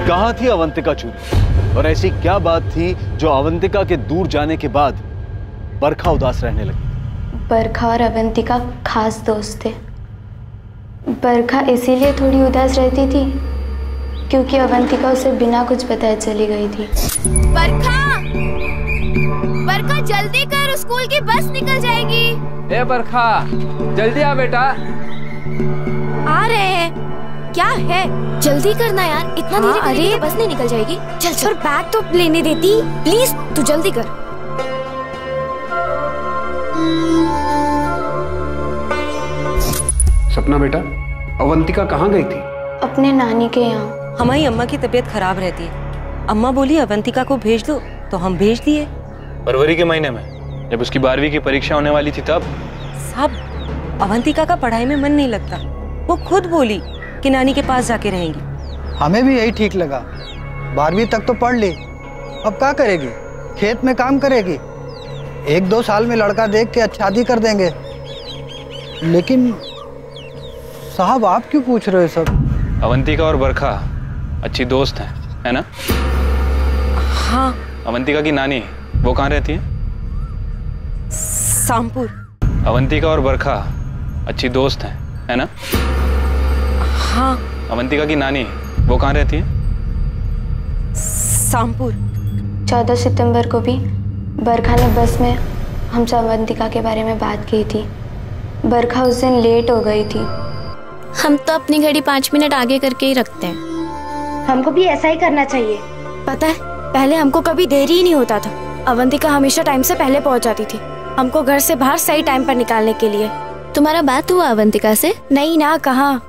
कहां थी अवंतिका चूरी और ऐसी क्या बात थी जो अवंतिका के दूर जाने के बाद बरखा उदास रहने लगी? बरखा और अवंतिका खास दोस्त थे। बरखा इसीलिए थोड़ी उदास रहती थी क्योंकि अवंतिका उसे बिना कुछ बताए चली गई थी। बरखा, बरखा जल्दी कर, स्कूल की बस निकल जाएगी। ए बरखा, जल्दी आ बेटा। आ रहे हैं। क्या है? जल्दी करना यार, इतना धीरे करेंगे तो बस नहीं निकल जाएगी। चल चल। बैग तो लेने देती प्लीज, तू जल्दी कर। सपना बेटा, अवंतिका कहाँ गई थी? अपने नानी के यहाँ। हमारी अम्मा की तबीयत खराब रहती है, अम्मा बोली अवंतिका को भेज दो तो हम भेज दिए। फरवरी के महीने में जब उसकी 12वीं की परीक्षा होने वाली थी तब? साहब, अवंतिका का पढ़ाई में मन नहीं लगता, वो खुद बोली कि नानी के पास जाके रहेंगी। हमें भी यही ठीक लगा। 12वीं तक तो पढ़ ली, अब क्या करेगी? खेत में काम करेगी। 1-2 साल में लड़का देख के शादी कर देंगे। लेकिन साहब, आप क्यों पूछ रहे हो सब? अवंतिका और बरखा अच्छी दोस्त हैं, है ना? हाँ। अवंतिका की नानी वो कहाँ रहती है? शामपुर। अवंतिका और बरखा अच्छी दोस्त हैं, है ना? हाँ। अवंतिका की नानी वो कहाँ रहती है? शामपुर। 14 सितंबर को भी बरखा ने बस में हमसे अवंतिका के बारे में बात की थी। बरखा उस दिन लेट हो गई थी। हम तो अपनी घड़ी 5 मिनट आगे करके ही रखते हैं। हमको भी ऐसा ही करना चाहिए। पता है, पहले हमको कभी देरी ही नहीं होता था। अवंतिका हमेशा टाइम से पहले पहुंच जाती थी हमको घर से बाहर सही टाइम पर निकालने के लिए। तुम्हारा बात हुआ अवंतिका से? नहीं ना, कहाँ।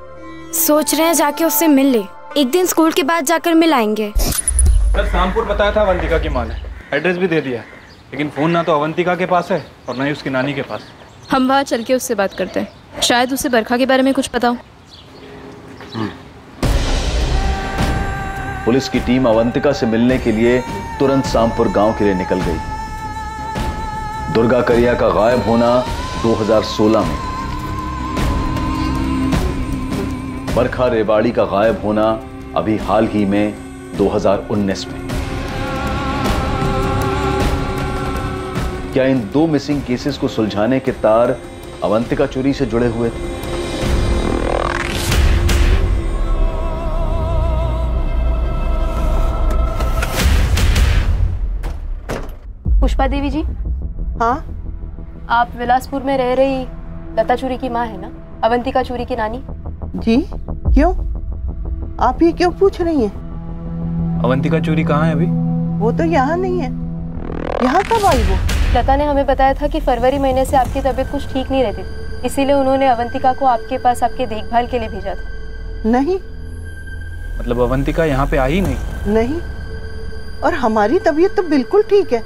सोच रहे हैं जाके उससे मिल ले। एक दिन स्कूल के बाद जाकर मिल आएंगे। सर, शामपुर बताया था अवंतिका की माँ ने, एड्रेस भी दे दिया, लेकिन फोन ना तो अवंतिका के पास है और ना ही उसकी नानी के पास। हम वहाँ चल के उससे बात करते हैं, शायद उसे बरखा के बारे में कुछ पता हो। पुलिस की टीम अवंतिका से मिलने के लिए तुरंत शामपुर गांव के लिए निकल गई। दुर्गा करिया का गायब होना 2016 में, बरखा रेवाड़ी का गायब होना अभी हाल ही में 2019 में। क्या इन 2 मिसिंग केसेस को सुलझाने के तार अवंतिका चोरी से जुड़े हुए थे। पुष्पा देवी जी। हाँ, आप विलासपुर में रह रही लता चूरी की माँ है ना, अवंतिका चूरी की नानी? जी, क्यों? आप ये क्यों पूछ रही हैं? अवंतिका चूरी कहाँ है अभी? वो तो यहाँ नहीं है। यहाँ कब आई वो? लता ने हमें बताया था कि फरवरी महीने से आपकी तबीयत कुछ ठीक नहीं रहती थी, इसीलिए उन्होंने अवंतिका को आपके पास आपके देखभाल के लिए भेजा था। नहीं। मतलब अवंतिका यहाँ पे आई नहीं? नहीं, और हमारी तबीयत तो बिल्कुल ठीक है।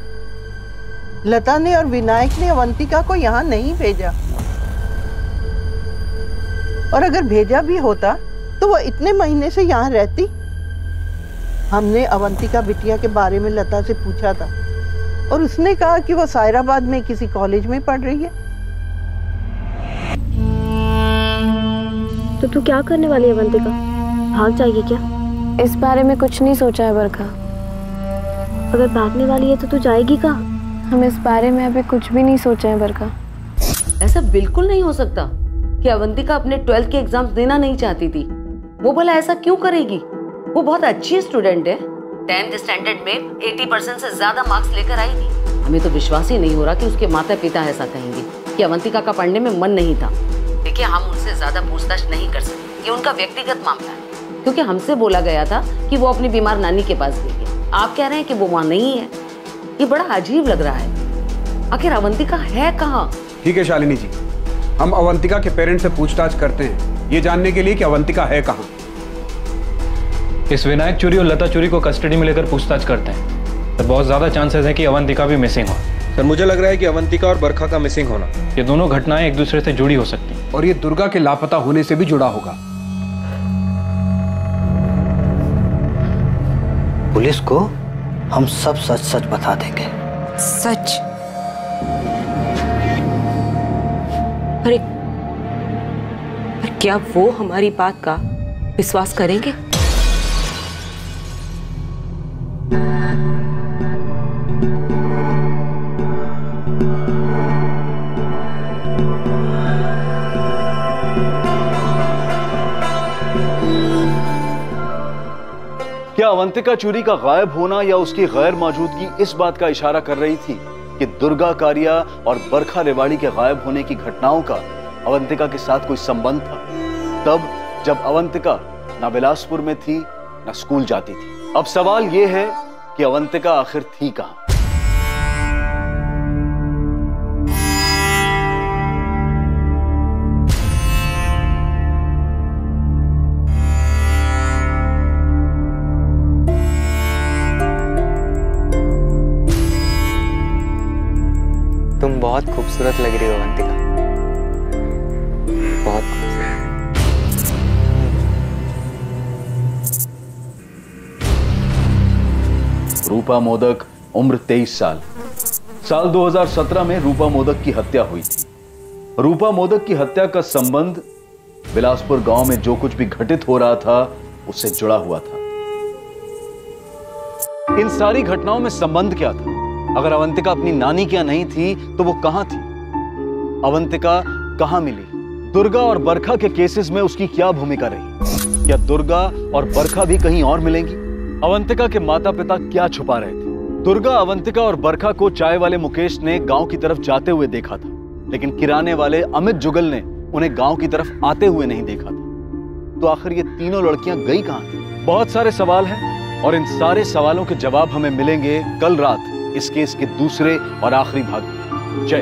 लता ने और विनायक ने अवंतिका को यहाँ नहीं भेजा, और अगर भेजा भी होता तो वो इतने महीने से यहाँ रहती। हमने अवंतिका बिटिया के बारे में लता से पूछा था और उसने कहा कि वो सायराबाद में किसी कॉलेज में पढ़ रही है। तो तू क्या करने वाली है अवंतिका? भाग जाएगी क्या? इस बारे में कुछ नहीं सोचा है बरखा। अगर भागने वाली है तो तू जाएगी कहाँ? हम इस बारे में अभी कुछ भी नहीं सोचा है बरखा। ऐसा बिल्कुल नहीं हो सकता कि अवंतिका अपने 12th के एग्जाम्स देना नहीं चाहती थी। वो भला ऐसा क्यों करेगी? वो बहुत अच्छी स्टूडेंट है। 10th स्टैंडर्ड में 80% से ज्यादा मार्क्स लेकर आई थी। हमें तो विश्वास ही नहीं हो रहा कि उसके माता पिता ऐसा कहेंगे कि अवंतिका का पढ़ने में मन नहीं था। देखिए, हम उनसे ज्यादा पूछताछ नहीं कर सकते, ये उनका व्यक्तिगत मामला है। क्योंकि हमसे बोला गया था कि वो अपनी बीमार नानी के पास गई है। आप कह रहे हैं कि वो वहाँ नहीं है। ये बड़ा अजीब लग रहा है। आखिर अवंतिका है कहाँ? ठीक है शालिनी जी, हम अवंतिका के पेरेंट्स से पूछताछ करते हैं ये जानने के लिए कि अवंतिका है कहाँ। इस विनायक चूरी और लता चूरी को कस्टडी में लेकर पूछताछ करते हैं। तो बहुत ज्यादा चांसेस है कि अवंतिका भी मिसिंग हो। सर, मुझे लग रहा है कि अवंतिका और बरखा का मिसिंग होना, ये दोनों घटनाएं एक दूसरे से जुड़ी हो सकती हैं। और ये दुर्गा के लापता होने से भी जुड़ा होगा। पुलिस को हम सब सच सच बता देंगे। सच? अरे क्या वो हमारी बात का विश्वास करेंगे? क्या अवंतिका चूरी का गायब होना या उसकी गैर मौजूदगी इस बात का इशारा कर रही थी कि दुर्गा कारिया और बरखा रेवाड़ी के गायब होने की घटनाओं का अवंतिका के साथ कोई संबंध था, तब जब अवंतिका ना बिलासपुर में थी ना स्कूल जाती थी? अब सवाल यह है कि अवंतिका आखिर थी कहां? तुम बहुत खूबसूरत लग रही हो अवंतिका, बहुत खूबसूरत। रूपा मोदक, उम्र 23 साल। साल 2017 में रूपा मोदक की हत्या हुई थी। रूपा मोदक की हत्या का संबंध बिलासपुर गांव में जो कुछ भी घटित हो रहा था उससे जुड़ा हुआ था। इन सारी घटनाओं में संबंध क्या था? अगर अवंतिका अपनी नानी क्या नहीं थी तो वो कहां थी? अवंतिका कहां मिली? दुर्गा और बरखा के केसेस में उसकी क्या भूमिका रही? क्या दुर्गा और बरखा भी कहीं और मिलेंगी? अवंतिका के माता पिता क्या छुपा रहे थे? दुर्गा, अवंतिका और बरखा को चाय वाले मुकेश ने गांव की तरफ जाते हुए देखा था, लेकिन किराने वाले अमित जुगल ने उन्हें गांव की तरफ आते हुए नहीं देखा था। तो आखिर ये तीनों लड़कियां गई कहां थी? बहुत सारे सवाल हैं और इन सारे सवालों के जवाब हमें मिलेंगे कल रात इस केस के दूसरे और आखिरी भाग में। जय